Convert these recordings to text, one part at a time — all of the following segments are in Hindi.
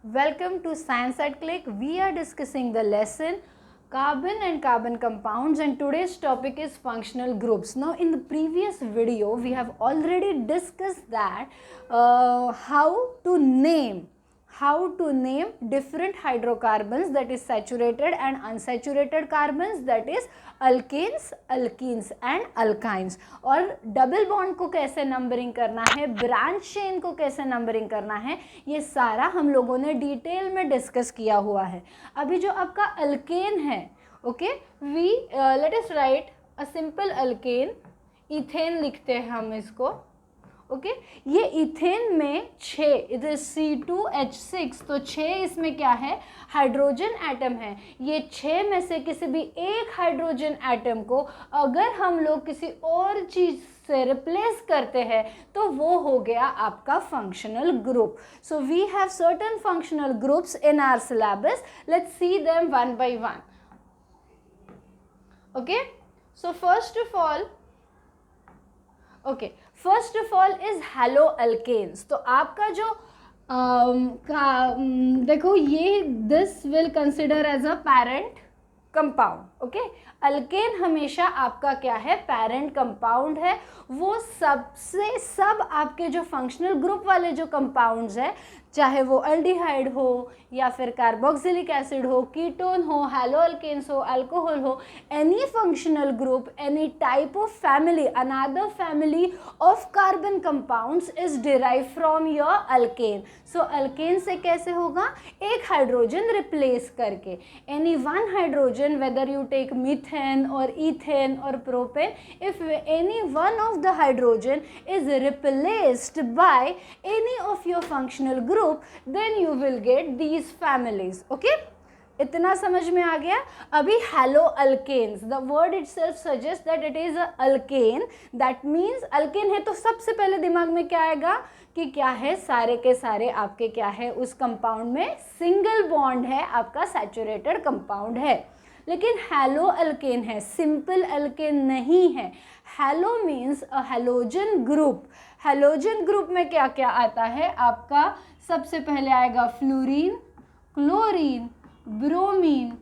Welcome to Science at Click. We are discussing the lesson carbon and carbon compounds, and today's topic is functional groups. Now in the previous video we have already discussed that how to name different hydrocarbons, that is saturated and unsaturated carbons, that is alkanes, alkenes and alkynes, और डबल बॉन्ड को कैसे नंबरिंग करना है, ब्रांच चेन को कैसे नंबरिंग करना है, ये सारा हम लोगों ने डिटेल में डिस्कस किया हुआ है. अभी जो आपका अल्केन है, okay, we let us write a simple alkane, ethane लिखते हैं हम इसको, ओके. ये इथेन में 6, इधर C2H6, तो 6 इसमें क्या है, हाइड्रोजन एटम है. ये 6 में से किसी भी एक हाइड्रोजन एटम को अगर हम लोग किसी और चीज़ से रिप्लेस करते हैं तो वो हो गया आपका functional group. So we have certain functional groups in our syllabus. Let's see them one by one. Okay, so first of all is halo alkanes. तो आपका जो देखो, ये this will consider as a parent compound. Okay, alkane हमेशा आपका क्या है, पेरेंट कंपाउंड है. वो सब आपके जो फंक्शनल ग्रुप वाले जो कंपाउंड्स है, चाहे वो अल्डिहाइड हो या फिर कार्बोक्सिलिक एसिड हो, कीटोन हो, हैलो अल्केन्स हो, अल्कोहल हो, any functional group, any type of family, another family of carbon compounds is derive from your alkane. So alkane से कैसे होगा, एक हाइड्रोजन रिप्लेस करके, any one hydrogen, whether you take methane और ईथेन और propane, if any one of the hydrogen is replaced by any of your functional group, then you will get these families. Okay, इतना समझ में आ गया. अभी halo alkanes, the word itself suggests that it is a alkane. that means alkane है तो सबसे पहले दिमाग में क्या आएगा कि क्या है, सारे के सारे आपके क्या है, उस कंपाउंड में सिंगल बॉन्ड है, आपका सैचुरेटेड कंपाउंड है. लेकिन हैलो अल्केन है, सिंपल अल्केन नहीं है. हैलो मीन्स अ हैलोजन ग्रुप. हैलोजन ग्रुप में क्या क्या आता है आपका, सबसे पहले आएगा फ्लोरीन, क्लोरीन, ब्रोमीन,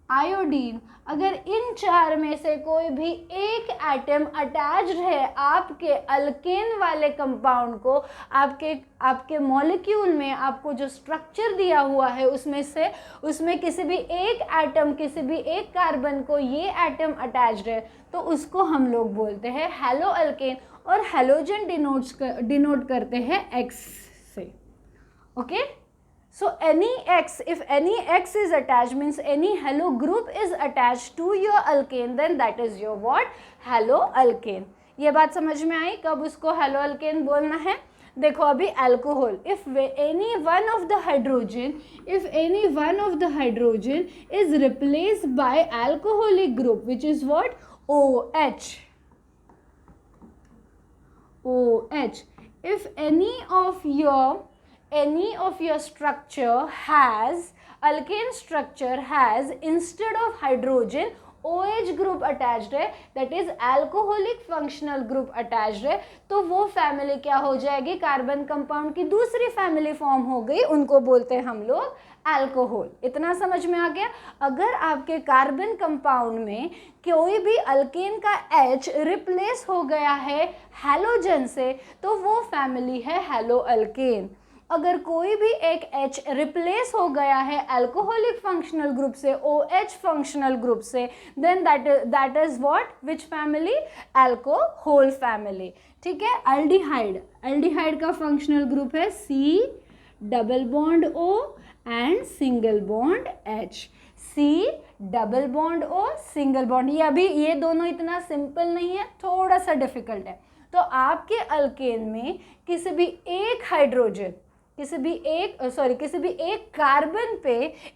आयोडीन. अगर इन 4 में से कोई भी एक एटम अटैच्ड है आपके अल्केन वाले कंपाउंड को, आपके मॉलिक्यूल में आपको जो स्ट्रक्चर दिया हुआ है उसमें किसी भी एक एटम, किसी भी एक कार्बन को ये एटम अटैच्ड है, तो उसको हम लोग बोलते हैं हैलो अल्केन. और हैलोजन डिनोट करते हैं X से. Okay, so if any X is attached, means any halo group is attached to your alkane, then that is your what, halo alkane. ये बात समझ में आई कब उसको halo alkane बोलना है. देखो अभी alcohol, if any one of the hydrogen is replaced by alcoholic group, which is what, OH. If any of your structure has, alkane structure has, instead of hydrogen OH group attached है, that is alcoholic functional group attached है, तो वो फैमिली क्या हो जाएगी, कार्बन कंपाउंड की दूसरी फैमिली फॉर्म हो गई, उनको बोलते हैं हम लोग अल्कोहल. इतना समझ में आ गया. अगर आपके कार्बन कंपाउंड में कोई भी अल्केन का H रिप्लेस हो गया है हैलोजन से, तो वो फैमिली है हैलो अल्केन. अगर कोई भी एक H रिप्लेस हो गया है अल्कोहलिक फंक्शनल ग्रुप से, OH फंक्शनल ग्रुप से, then that is what, which family, alcohol family. ठीक है. अल्डिहाइड का फंक्शनल ग्रुप है C double bond O and single bond H. C double bond O single bond. ये अभी ये दोनों इतना सिंपल नहीं है, थोड़ा सा डिफिकल्ट है. तो आपके अल्केन में किसी भी एक कार्बन पे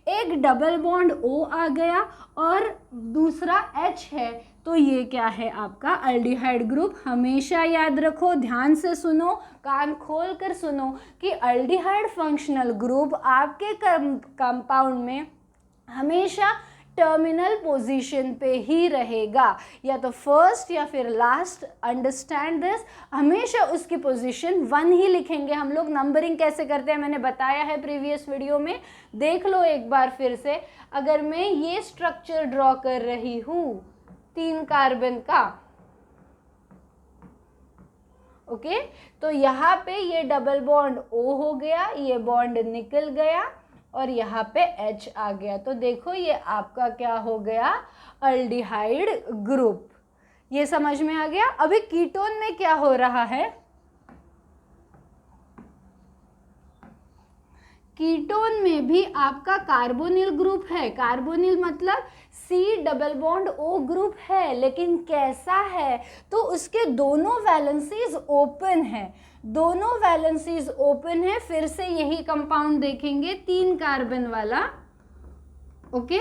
एक डबल बॉन्ड O आ गया और दूसरा H है, तो ये क्या है आपका अल्डिहाइड ग्रुप. हमेशा याद रखो, ध्यान से सुनो, कान खोल कर सुनो कि अल्डिहाइड फंक्शनल ग्रुप आपके कंपाउंड में हमेशा टर्मिनल पोजीशन पे ही रहेगा, या तो फर्स्ट या फिर लास्ट। अंडरस्टैंड दिस, हमेशा उसकी पोजीशन 1 ही लिखेंगे हम लोग। नंबरिंग कैसे करते हैं मैंने बताया है प्रीवियस वीडियो में, देख लो एक बार फिर से। अगर मैं ये स्ट्रक्चर ड्रॉ कर रही हूँ 3 कार्बन का, ओके, तो यहाँ पे ये डबल बॉन्ड O हो गया, ये बॉन्ड निकल गया और यहाँ पे H आ गया। तो देखो ये आपका क्या हो गया, अल्डिहाइड ग्रुप। ये समझ में आ गया। अभी कीटोन में क्या हो रहा है, कीटोन में भी आपका कार्बोनिल ग्रुप है। कार्बोनिल मतलब C double bond O group है, लेकिन कैसा है, तो उसके दोनों वैलेंसीज ओपन है, दोनों वैलेंसीज ओपन है। फिर से यही कंपाउंड देखेंगे 3 कार्बन वाला, ओके।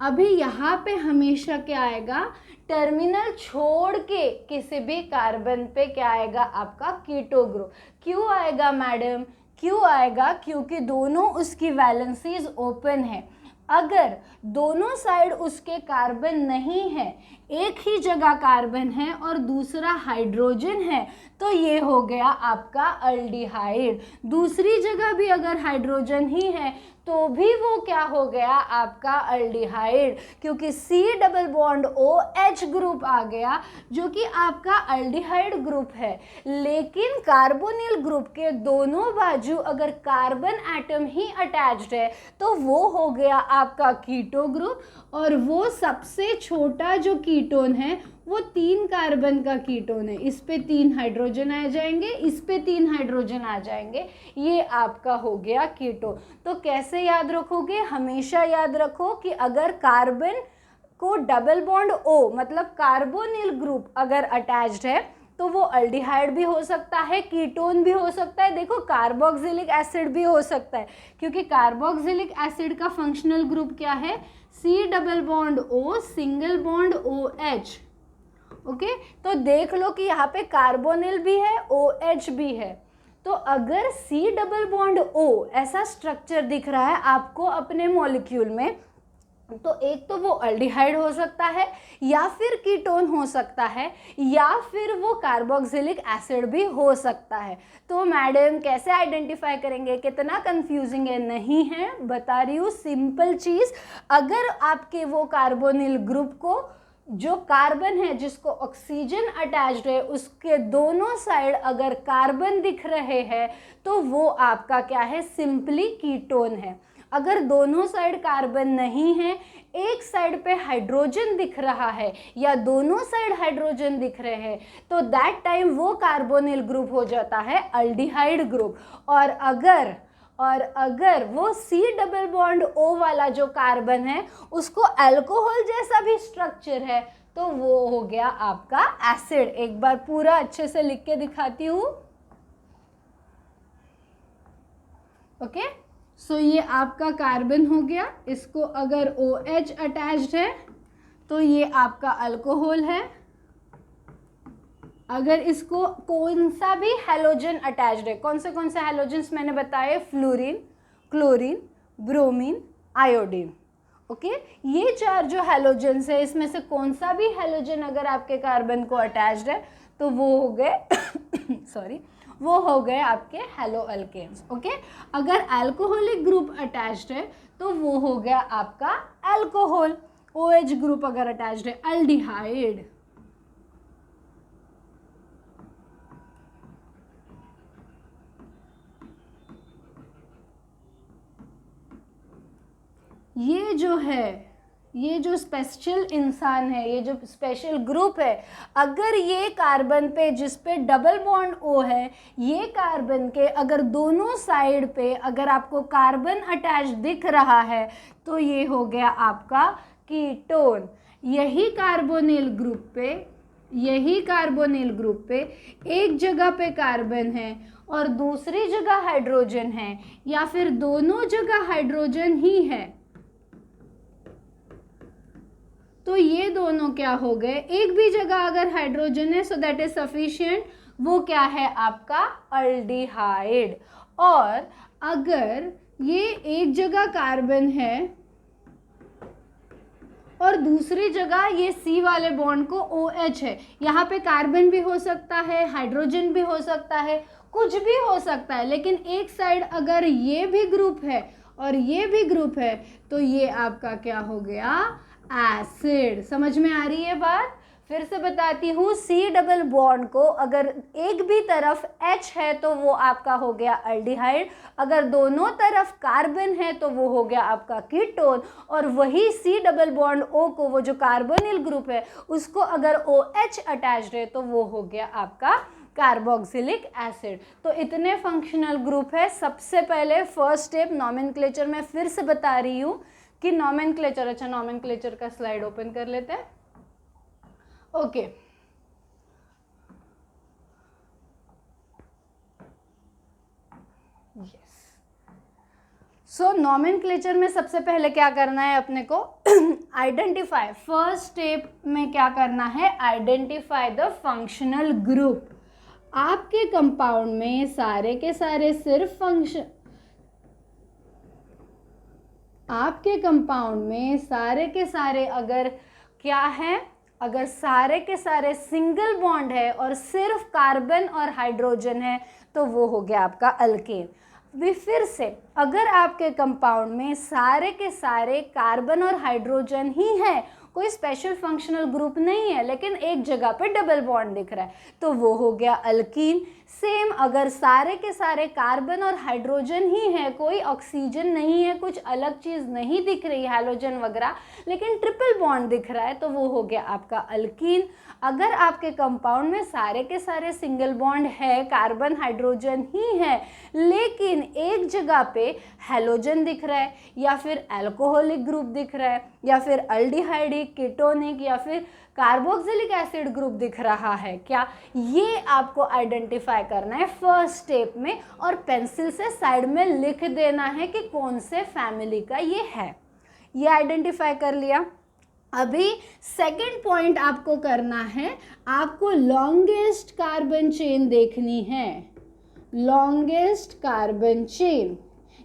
अभी यहाँ पे हमेशा क्या आएगा, टर्मिनल छोड़ के किसी भी कार्बन पे क्या आएगा, आपका कीटो ग्रुप। क्यों आएगा मैडम, क्यों आएगा, क्योंकि दोनों उसकी वैलेंसीज ओपन है। अगर दोनों साइड उसके कार्बन नहीं है, एक ही जगह कार्बन है और दूसरा हाइड्रोजन है, तो ये हो गया आपका अल्डिहाइड। दूसरी जगह भी अगर हाइड्रोजन ही है तो भी वो क्या हो गया, आपका अल्डिहाइड, क्योंकि C double bond O H group आ गया जो कि आपका अल्डिहाइड ग्रुप है। लेकिन कार्बोनिल ग्रुप के दोनों बाजू अगर कार्बन एटम ही अटैच्ड है तो वो हो गया आपका कीटो ग्रुप, और वो सबसे छोटा जो कीटोन है वो 3 कार्बन का कीटोन है। इस पे 3 हाइड्रोजन आ जाएंगे, इस पे 3 हाइड्रोजन आ जाएंगे, ये आपका हो गया कीटो। तो कैसे याद रखोगे, हमेशा याद रखो कि अगर कार्बन को डबल बॉन्ड O मतलब कार्बोनिल ग्रुप अगर अटैच्ड है तो वो अल्डिहाइड भी हो सकता है, कीटोन भी हो सकता है, देखो कार्बोक्सिलिक एसिड भी हो सकता है, क्योंकि कार्बोक्सिलिक एसिड का फंक्शनल ग्रुप क्या है, C double bond O single bond OH, okay. तो देख लो कि यहाँ पे कार्बोनिल भी है, OH भी है। तो अगर C डबल बॉन्ड O ऐसा स्ट्रक्चर दिख रहा है आपको अपने मॉलिक्यूल में, तो एक तो वो अल्डिहाइड हो सकता है, या फिर कीटोन हो सकता है, या फिर वो कार्बोक्सिलिक एसिड भी हो सकता है। तो मैडम कैसे आइडेंटिफाई करेंगे, कितना कंफ्यूजिंग है, नहीं है, बता रही हूँ सिंपल चीज़। अगर आपके वो कार्बोनिल ग्रुप को, जो कार्बन है जिसको ऑक्सीजन अटैच्ड है, उसके दोनों साइड अगर कार्बन दिख रहे हैं तो वो आपका क्या है, सिंपली कीटोन है। अगर दोनों साइड कार्बन नहीं है, एक साइड पे हाइड्रोजन दिख रहा है या दोनों साइड हाइड्रोजन दिख रहे हैं, तो दैट टाइम वो कार्बोनिल ग्रुप हो जाता है अल्डिहाइड ग्रुप। और अगर वो C डबल बॉन्ड O वाला जो कार्बन है उसको अल्कोहल जैसा भी स्ट्रक्चर है, तो वो हो गया आपका एसिड। एक बार पूरा अच्छे से लिख के दिखाती हूँ, ओके। सो ये आपका कार्बन हो गया, इसको अगर OH अटैच्ड है तो ये आपका अल्कोहल है। अगर इसको कौन सा भी हैलोजन अटैच्ड है, कौन से हैलोजन्स मैंने बताए, fluorine, chlorine, bromine, iodine, okay. ये 4 जो हैलोजन्स है, इसमें से कौन सा भी हैलोजन अगर आपके कार्बन को अटैच्ड है तो वो हो गए सॉरी, वो हो गए आपके हैलो अल्केन्स, ओके। अगर अल्कोहलिक ग्रुप अटैच्ड है तो वो हो गया आपका अल्कोहल। OH ग्रुप अगर अटैच्ड है, अल्डिहाइड। ये जो है, ये जो स्पेशल इंसान है, ये जो स्पेशल ग्रुप है, अगर ये कार्बन पे जिस पे डबल बॉन्ड O है, ये कार्बन के अगर दोनों साइड पे अगर आपको कार्बन अटैच दिख रहा है तो ये हो गया आपका कीटोन। यही कार्बोनिल ग्रुप पे एक जगह पे कार्बन है और दूसरी जगह हाइड्रोजन है, या फिर दोनों जगह हाइड्रोजन ही है, तो ये दोनों क्या हो गए, एक भी जगह अगर हाइड्रोजन है सो दैट इज सफिशिएंट, वो क्या है आपका अल्डिहाइड। और अगर ये एक जगह कार्बन है और दूसरी जगह ये C वाले बॉन्ड को OH है। यहाँ पे कार्बन भी हो सकता है, हाइड्रोजन भी हो सकता है, कुछ भी हो सकता है, लेकिन एक साइड अगर ये भी ग्रुप है और ये भी ग्रुप है तो ये आपका क्या हो गया, एसिड। समझ में आ रही है बात? फिर से बताती हूँ, C डबल बॉन्ड को अगर एक भी तरफ H है तो वो आपका हो गया अल्डिहाइड, अगर दोनों तरफ कार्बन है तो वो हो गया आपका कीटोन, और वही C डबल बॉन्ड O को, वो जो कार्बोनिल ग्रुप है उसको अगर OH अटैच्ड है तो वो हो गया आपका कार्बोक्सिलिक एसिड। तो इतने फंक्शनल ग्रुप है। सबसे पहले फर्स्ट स्टेप नॉमेनक्लेचर में फिर से बता रही हूँ कि नॉमेनक्लेचर, अच्छा नॉमेनक्लेचर का स्लाइड ओपन कर लेते हैं। Okay, yes. सो नॉमेनक्लेचर में सबसे पहले क्या करना है अपने को, आइडेंटिफाई। फर्स्ट स्टेप में क्या करना है, आइडेंटिफाई द फंक्शनल ग्रुप। आपके कंपाउंड में सारे के सारे सिर्फ फंक्शन, आपके कंपाउंड में सारे के सारे अगर क्या है, अगर सारे के सारे सिंगल बॉन्ड है और सिर्फ कार्बन और हाइड्रोजन है तो वो हो गया आपका अल्केन। भी फिर से, अगर आपके कंपाउंड में सारे के सारे कार्बन और हाइड्रोजन ही है, कोई स्पेशल फंक्शनल ग्रुप नहीं है, लेकिन एक जगह पे डबल बॉन्ड दिख रहा है तो वो हो गया अल्कीन। सेम, अगर सारे के सारे कार्बन और हाइड्रोजन ही है, कोई ऑक्सीजन नहीं है, कुछ अलग चीज़ नहीं दिख रही, हैलोजन वगैरह, लेकिन ट्रिपल बॉन्ड दिख रहा है तो वो हो गया आपका अल्कीन। अगर आपके कंपाउंड में सारे के सारे सिंगल बॉन्ड है, कार्बन हाइड्रोजन ही है, लेकिन एक जगह पे हैलोजन दिख रहा है या फिर अल्कोहलिक ग्रुप दिख रहा है या फिर अल्डिहाइडिक, कीटोनिक या फिर कार्बोक्सिलिक एसिड ग्रुप दिख रहा है, क्या ये आपको आइडेंटिफाई करना है फर्स्ट स्टेप में, और पेंसिल से साइड में लिख देना है कि कौन से फैमिली का ये है। ये आइडेंटिफाई कर लिया। अभी सेकंड पॉइंट आपको करना है, आपको लॉन्गेस्ट कार्बन चेन देखनी है। लॉन्गेस्ट कार्बन चेन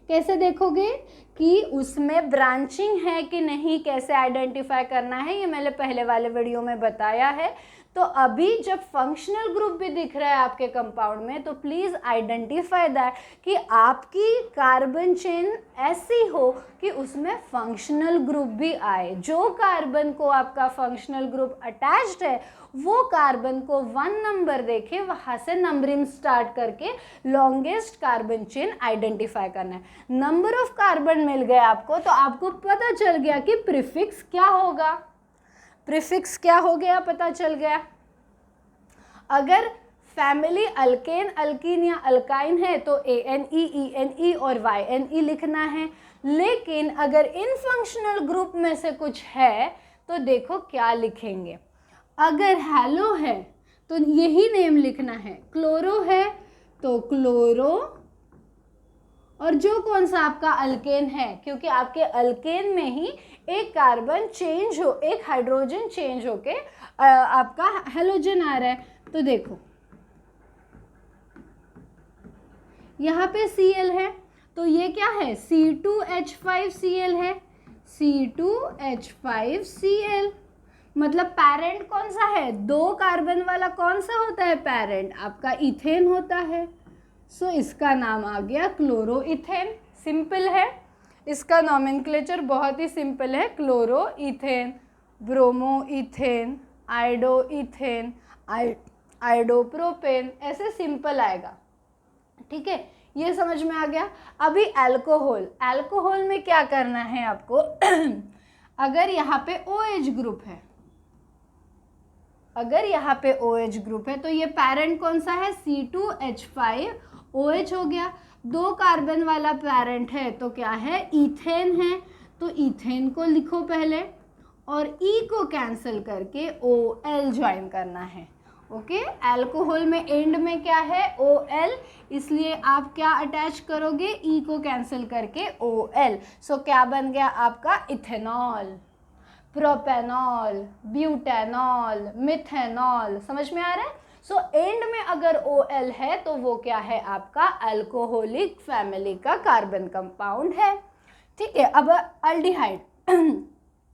कैसे देखोगे कि उसमें ब्रांचिंग है कि नहीं, कैसे आइडेंटिफाई करना है, ये मैंने पहले वाले वीडियो में बताया है। तो अभी जब फंक्शनल ग्रुप भी दिख रहा है आपके कंपाउंड में तो प्लीज़ आइडेंटिफाई दैट कि आपकी कार्बन चेन ऐसी हो कि उसमें फंक्शनल ग्रुप भी आए। जो कार्बन को आपका फंक्शनल ग्रुप अटैच्ड है वो कार्बन को 1 नंबर देखे, वहाँ से नंबरिंग स्टार्ट करके लॉन्गेस्ट कार्बन चेन आइडेंटिफाई करना है। नंबर ऑफ कार्बन मिल गए आपको तो आपको पता चल गया कि प्रीफिक्स क्या होगा। प्रीफिक्स क्या हो गया, पता चल गया। अगर फैमिली अल्केन, अल्कीन या अल्काइन है तो ANE, ENE और YNE लिखना है, लेकिन अगर इन फंक्शनल ग्रुप में से कुछ है तो देखो क्या लिखेंगे। अगर हैलो है तो यही नेम लिखना है, क्लोरो है तो क्लोरो, और जो कौन सा आपका अल्केन है, क्योंकि आपके अल्केन में ही एक कार्बन चेंज हो, एक हाइड्रोजन चेंज होके आपका हैलोजन आ रहा है। तो देखो यहाँ पे Cl है तो ये क्या है, C2H5Cl है, C2H5Cl। मतलब पैरेंट कौन सा है, 2 कार्बन वाला कौन सा होता है पैरेंट, आपका इथेन होता है। सो इसका नाम आ गया क्लोरो इथेन। सिंपल है, इसका नॉमेनक्लेचर बहुत ही सिंपल है, chloro ethane, bromo ethane, आइडो ethane, आइडोप्रोपेन, ऐसे सिंपल आएगा। ठीक है, ये समझ में आ गया। अभी अल्कोहल, अल्कोहल में क्या करना है आपको अगर यहाँ पे OH ग्रुप है, अगर यहाँ पे OH ग्रुप है तो ये पैरेंट कौन सा है, C2H5OH हो गया। 2 कार्बन वाला पैरेंट है तो क्या है, इथेन है, तो इथेन को लिखो पहले और E को कैंसिल करके OL ज्वाइन करना है। ओके, अल्कोहल में एंड में क्या है, OL, इसलिए आप क्या अटैच करोगे, E को कैंसिल करके OL। सो क्या बन गया आपका इथेनॉल, प्रोपेनॉल, ब्यूटेनॉल, मिथेनॉल। समझ में आ रहा है। सो एंड में अगर OL है तो वो क्या है, आपका अल्कोहलिक फैमिली का कार्बन कंपाउंड है। ठीक है, अब अल्डिहाइड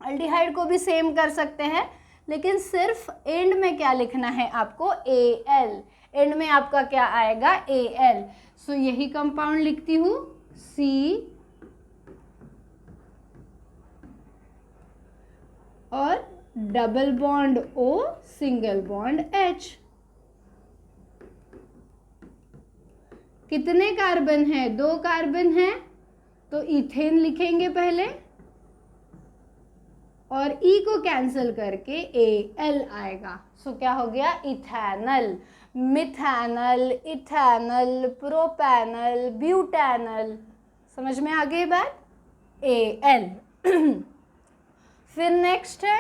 अल्डिहाइड को भी सेम कर सकते हैं, लेकिन सिर्फ एंड में क्या लिखना है आपको, Al। एंड में आपका क्या आएगा, Al। सो यही कंपाउंड लिखती हूँ, C और double bond O, single bond H। कितने कार्बन है, 2 कार्बन है, तो इथेन लिखेंगे पहले और E को कैंसिल करके Al आएगा। सो क्या हो गया, ethanal, methanal, ethanal, propanal, butanal. समझ में आ गई बात, Al। फिर नेक्स्ट है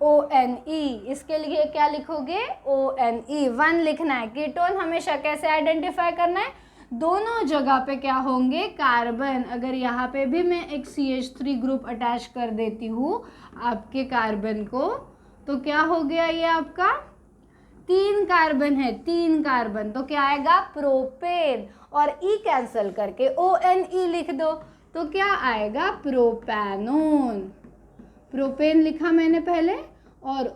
ONE। इसके लिए क्या लिखोगे, ONE 1 लिखना है। कीटोन हमेशा कैसे आइडेंटिफाई करना है, दोनों जगह पे क्या होंगे, कार्बन। अगर यहाँ पे भी मैं एक CH3 ग्रुप अटैच कर देती हूँ आपके कार्बन को, तो क्या हो गया, ये आपका 3 कार्बन है, 3 कार्बन, तो क्या आएगा, प्रोपेन। और E कैंसिल करके ONE लिख दो, तो क्या आएगा, प्रोपैनोन। प्रोपेन लिखा मैंने पहले और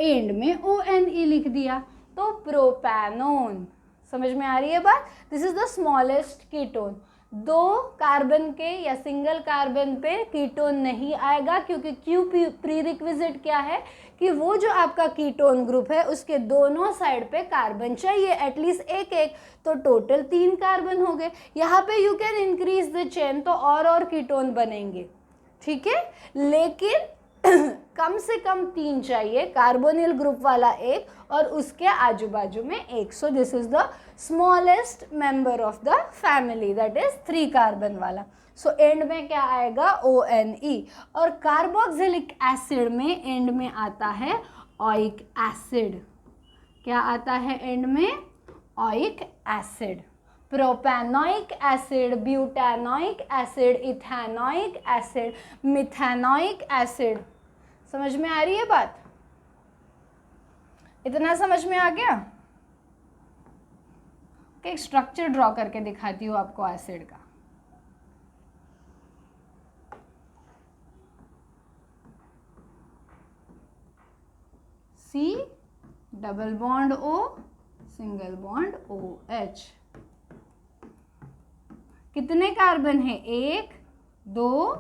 एंड में ONE लिख दिया, तो प्रोपैनोन। समझ में आ रही है बात। This is the smallest ketone. 2 carbon के या सिंगल कार्बन पे कीटोन नहीं आएगा, क्योंकि क्यू प्रीरिक्विजिट क्या है कि वो जो आपका कीटोन ग्रुप है उसके दोनों साइड पे कार्बन चाहिए, एटलीस्ट एक एक, तो टोटल 3 कार्बन हो गए। यहाँ पे you can increase the chain, तो और कीटोन बनेंगे, ठीक है, लेकिन कम से कम 3 चाहिए, कार्बोनिल ग्रुप वाला एक और उसके आजू बाजू में एक। So this is the smallest member of the family, that is 3 carbon वाला। सो एंड में क्या आएगा, ONE। और कार्बोक्सिलिक एसिड में एंड में आता है ओइक एसिड। क्या आता है एंड में, oic acid. Propanoic acid, butanoic acid, ethanoic acid, methanoic acid. समझ में आ रही है बात, इतना समझ में आ गया। एक स्ट्रक्चर ड्रॉ करके दिखाती हूँ आपको एसिड का। C double bond O, single bond OH। कितने कार्बन है, 1 2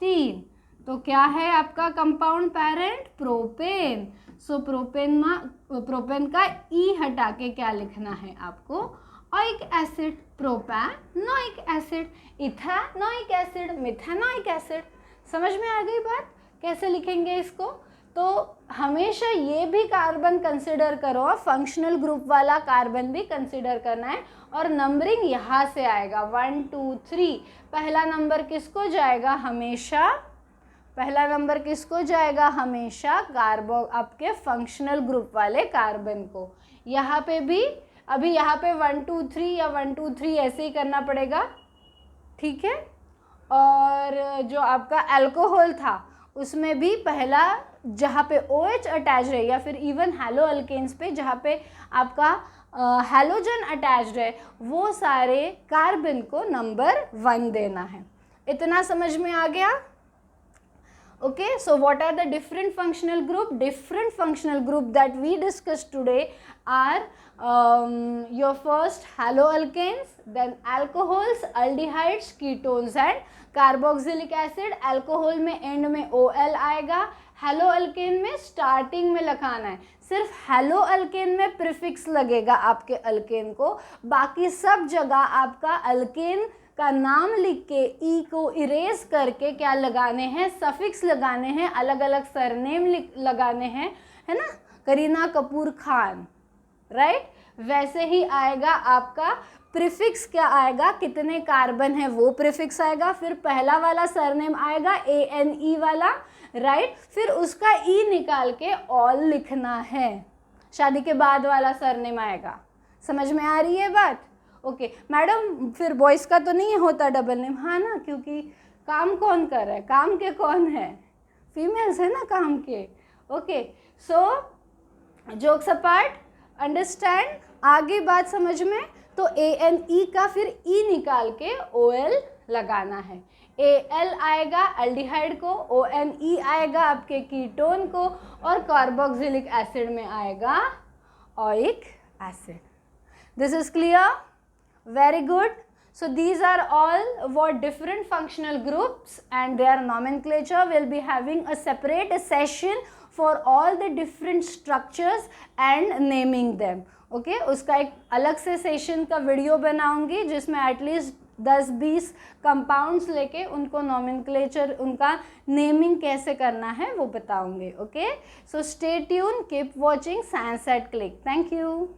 3, तो क्या है आपका कंपाउंड पेरेंट, प्रोपेन। सो प्रोपेन का E हटा के क्या लिखना है आपको, oic acid, propanoic acid, ethanoic acid, methanoic acid. समझ में आ गई बात, कैसे लिखेंगे इसको। तो हमेशा ये भी कार्बन कंसिडर करो, फंक्शनल ग्रुप वाला कार्बन भी कंसिडर करना है, और नंबरिंग यहाँ से आएगा 1 2 3। पहला नंबर किसको जाएगा, हमेशा पहला नंबर किसको जाएगा, हमेशा कार्बो आपके फंक्शनल ग्रुप वाले कार्बन को। यहाँ पे भी अभी यहाँ पे 1 2 3 या 1 2 3 ऐसे ही करना पड़ेगा, ठीक है। और जो आपका अल्कोहल था उसमें भी पहला जहाँ पे OH अटैच है, या फिर इवन हैलो अल्केन्स पे जहाँ पे आपका हैलोजन अटैच्ड है, वो सारे कार्बन को नंबर 1 देना है। इतना समझ में आ गया। Okay, so what are the different functional group? Different functional group that we discussed today are your first haloalkanes, then alcohols, aldehydes, ketones and carboxylic acid. Alcohol में end में OL आएगा, haloalkane में starting में लिखाना है, सिर्फ haloalkane में प्रीफिक्स लगेगा आपके अल्केन को, बाकी सब जगह आपका अल्केन का नाम लिख के ई को इरेज करके क्या लगाने हैं, सफिक्स लगाने हैं, अलग अलग सरनेम लगाने हैं, है ना, करीना कपूर खान, राइट। वैसे ही आएगा आपका प्रीफिक्स, क्या आएगा, कितने कार्बन है वो प्रीफिक्स आएगा, फिर पहला वाला सरनेम आएगा ANE वाला, राइट, फिर उसका ई निकाल के ऑल लिखना है, शादी के बाद वाला सरनेम आएगा। समझ में आ रही है बात। ओके मैडम, फिर बॉयज़ का तो नहीं होता डबल नेम, हाँ ना, क्योंकि काम कौन कर रहा है, काम के कौन है, फीमेल्स है ना काम के। ओके, सो जोक्स अपार्ट, अंडरस्टैंड, आगे बात समझ में। तो ANE का फिर E निकाल के OL लगाना है। AL आएगा एल्डिहाइड को, ONE आएगा आपके कीटोन को, और कार्बोक्सिलिक एसिड में आएगा oic acid. This is clear? Very good. So these are all what different functional groups and their nomenclature. Will be having a separate session for all the different structures and naming them. Okay, उसका एक अलग से सेशन का वीडियो बनाऊंगी जिसमें एटलीस्ट 10-20 कंपाउंड्स लेके उनको नॉमेनक्लेचर, उनका नेमिंग कैसे करना है वो बताऊंगी. Okay, so stay tune, keep watching science at click. Thank you.